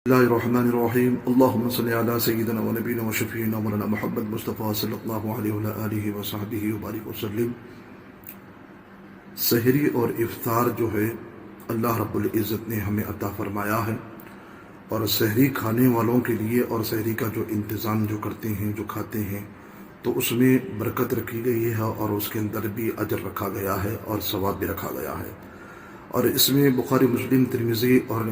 اللہ الرحمن الرحیم اللہم صلی علی سیدنا و نبینا و شفیعنا مولانا محمد مصطفیٰ صلی اللہ علیہ وآلہ وصحبہ وبارک وسلم۔ سحری اور افطار جو ہے اللہ رب العزت نے ہمیں عطا فرمایا ہے، اور سحری کھانے والوں کے لیے اور سحری کا جو انتظام جو کرتے ہیں، جو کھاتے ہیں، تو اس میں برکت رکھی گئی ہے، اور اس کے اندر بھی اجر رکھا گیا ہے اور ثواب بھی رکھا گیا ہے۔ اور اس میں بخاری، مسلم، ترمذی اور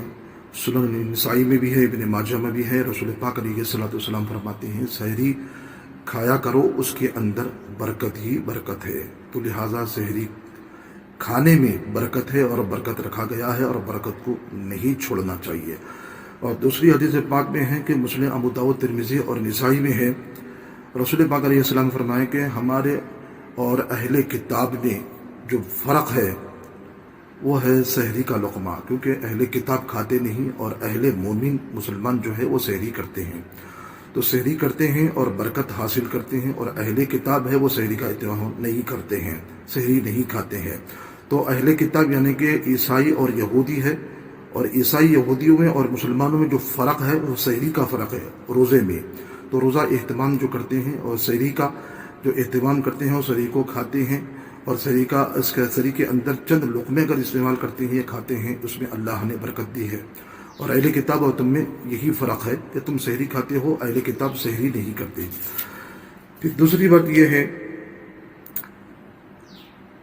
سنن نسائی میں بھی ہے، ابن ماجہ میں بھی ہے۔ رسول پاک علیہ الصلوۃ والسلام فرماتے ہیں سحری کھایا کرو، اس کے اندر برکت ہی برکت ہے۔ تو لہٰذا سحری کھانے میں برکت ہے اور برکت رکھا گیا ہے، اور برکت کو نہیں چھوڑنا چاہیے۔ اور دوسری حدیث پاک میں ہے کہ مسلم، ابو داؤد، ترمذی اور نسائی میں ہے، رسول پاک علیہ السلام فرمائے کہ ہمارے اور اہل کتاب میں جو فرق ہے وہ ہے سحری کا لقمہ، کیونکہ اہل کتاب کھاتے نہیں، اور اہل مومن مسلمان جو ہے وہ سحری کرتے ہیں۔ تو سحری کرتے ہیں اور برکت حاصل کرتے ہیں، اور اہل کتاب ہے وہ سحری کا اہتمام نہیں کرتے ہیں، سحری نہیں کھاتے ہیں۔ تو اہل کتاب یعنی کہ عیسائی اور یہودی ہے، اور عیسائی یہودیوں میں اور مسلمانوں میں جو فرق ہے وہ سحری کا فرق ہے روزے میں۔ تو روزہ اہتمام جو کرتے ہیں اور سحری کا جو اہتمام کرتے ہیں وہ سحری کو کھاتے ہیں، اور سحری کے اندر چند لقمے اگر استعمال کرتے ہیں یا کھاتے ہیں، اس میں اللہ نے برکت دی ہے۔ اور اہل کتاب اور تم میں یہی فرق ہے کہ تم سحری کھاتے ہو، اہل کتاب سحری نہیں کرتے۔ پھر دوسری بات یہ ہے،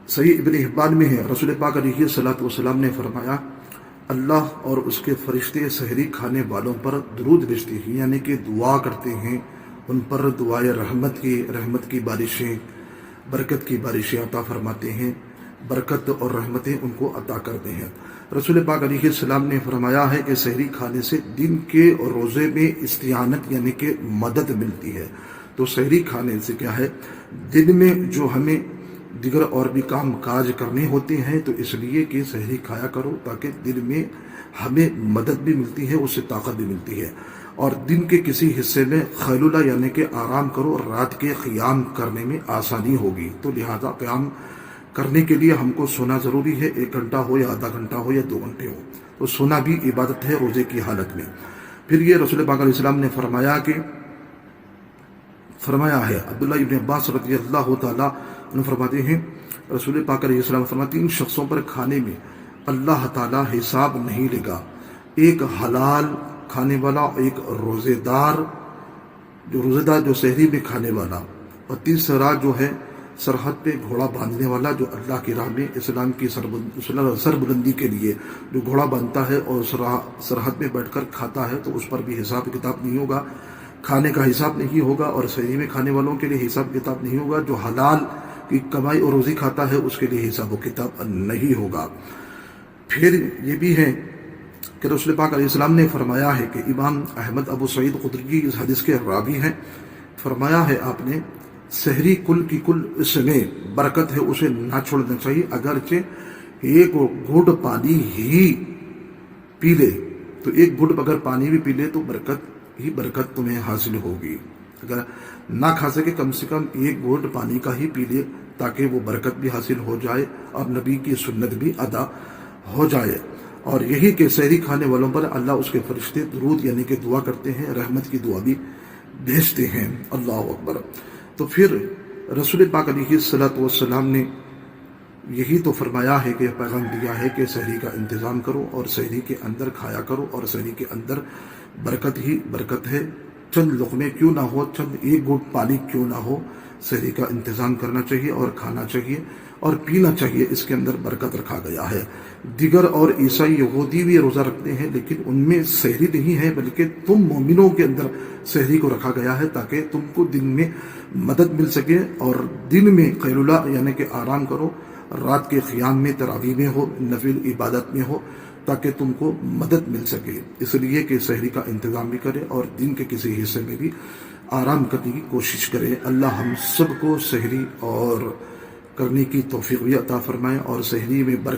صحیح ابن حبان میں ہے، رسول پاک علیہ الصلوۃ والسلام نے فرمایا اللہ اور اس کے فرشتے سحری کھانے والوں پر درود بھیجتے ہیں، یعنی کہ دعا کرتے ہیں ان پر، دعائے رحمت کی بارشیں، برکت کی بارشیں عطا فرماتے ہیں، برکت اور رحمتیں ان کو عطا کرتے ہیں۔ رسول پاک علیہ السلام نے فرمایا ہے کہ سحری کھانے سے دن کے اور روزے میں استعانت یعنی کہ مدد ملتی ہے۔ تو سحری کھانے سے کیا ہے، دن میں جو ہمیں دیگر اور بھی کام کاج کرنے ہوتے ہیں، تو اس لیے کہ سحری کھایا کرو تاکہ دن میں ہمیں مدد بھی ملتی ہے، اس سے طاقت بھی ملتی ہے۔ اور دن کے کسی حصے میں خیلولہ یعنی کہ آرام کرو، اور رات کے قیام کرنے میں آسانی ہوگی۔ تو لہذا قیام کرنے کے لیے ہم کو سونا ضروری ہے، 1 گھنٹہ ہو یا آدھا گھنٹہ ہو یا 2 گھنٹے ہو، تو سونا بھی عبادت ہے روزے کی حالت میں۔ پھر یہ رسول پاک علیہ السلام نے فرمایا ہے، عبداللہ ابن عباس رضی اللہ تعالیٰ عنہ فرماتے ہیں، رسول پاک علیہ السلام فرماتے ہیں 3 شخصوں پر کھانے میں اللہ تعالیٰ حساب نہیں لے گا، ایک حلال کھانے والا، ایک روزے دار جو سحری میں کھانے والا، اور تیسرا جو ہے سرحد پہ گھوڑا باندھنے والا، جو اللہ کی راہ میں اسلام کی سربلندی کے لیے جو گھوڑا باندھتا ہے اور سرحد میں بیٹھ کر کھاتا ہے، تو اس پر بھی حساب کتاب نہیں ہوگا، کھانے کا حساب نہیں ہوگا۔ اور سحری میں کھانے والوں کے لیے حساب کتاب نہیں ہوگا، جو حلال کی کمائی اور روزی کھاتا ہے اس کے لیے حساب و کتاب نہیں ہوگا۔ پھر یہ بھی ہے کہ رسول پاک علیہ السلام نے فرمایا ہے کہ امام احمد ابو سعید خدری اس حدیث کے راوی ہیں، فرمایا ہے آپ نے سحری کل کی کل اس میں برکت ہے، اسے نہ چھوڑنا چاہیے، اگرچہ ایک گھونٹ پانی ہی پی لے، تو ایک گھونٹ اگر پانی بھی پی لے تو برکت تمہیں حاصل ہوگی۔ اگر نہ کھا سکے کم سے کم ایک گھونٹ پانی کا ہی پی لے، تاکہ وہ برکت بھی حاصل ہو جائے اور نبی کی سنت بھی ادا ہو جائے۔ اور یہی کہ سحری کھانے والوں پر اللہ اس کے فرشتے درود یعنی کہ دعا کرتے ہیں، رحمت کی دعا بھی بھیجتے ہیں۔ اللہ اکبر۔ تو پھر رسول پاک علیہ الصلوۃ والسلام نے یہی تو فرمایا ہے کہ پیغام دیا ہے کہ سحری کا انتظام کرو، اور سحری کے اندر کھایا کرو، اور سحری کے اندر برکت ہی برکت ہے، چند لقمے کیوں نہ ہو، چند 1 گھونٹ پانی کیوں نہ ہو، سحری کا انتظام کرنا چاہیے اور کھانا چاہیے اور پینا چاہیے، اس کے اندر برکت رکھا گیا ہے۔ دیگر اور عیسائی یہودی بھی روزہ رکھتے ہیں، لیکن ان میں سحری نہیں ہے، بلکہ تم مومنوں کے اندر سحری کو رکھا گیا ہے تاکہ تم کو دن میں مدد مل سکے، اور دن میں قیلولہ یعنی کہ آرام کرو، رات کے قیام میں، تراویح میں ہو، نفل عبادت میں ہو، تاکہ تم کو مدد مل سکے۔ اس لیے کہ سحری کا انتظام بھی کرے اور دن کے کسی حصے میں بھی آرام کرنے کی کوشش کرے۔ اللہ ہم سب کو سحری اور کرنے کی توفیق بھی عطا فرمائے، اور سحری میں برکت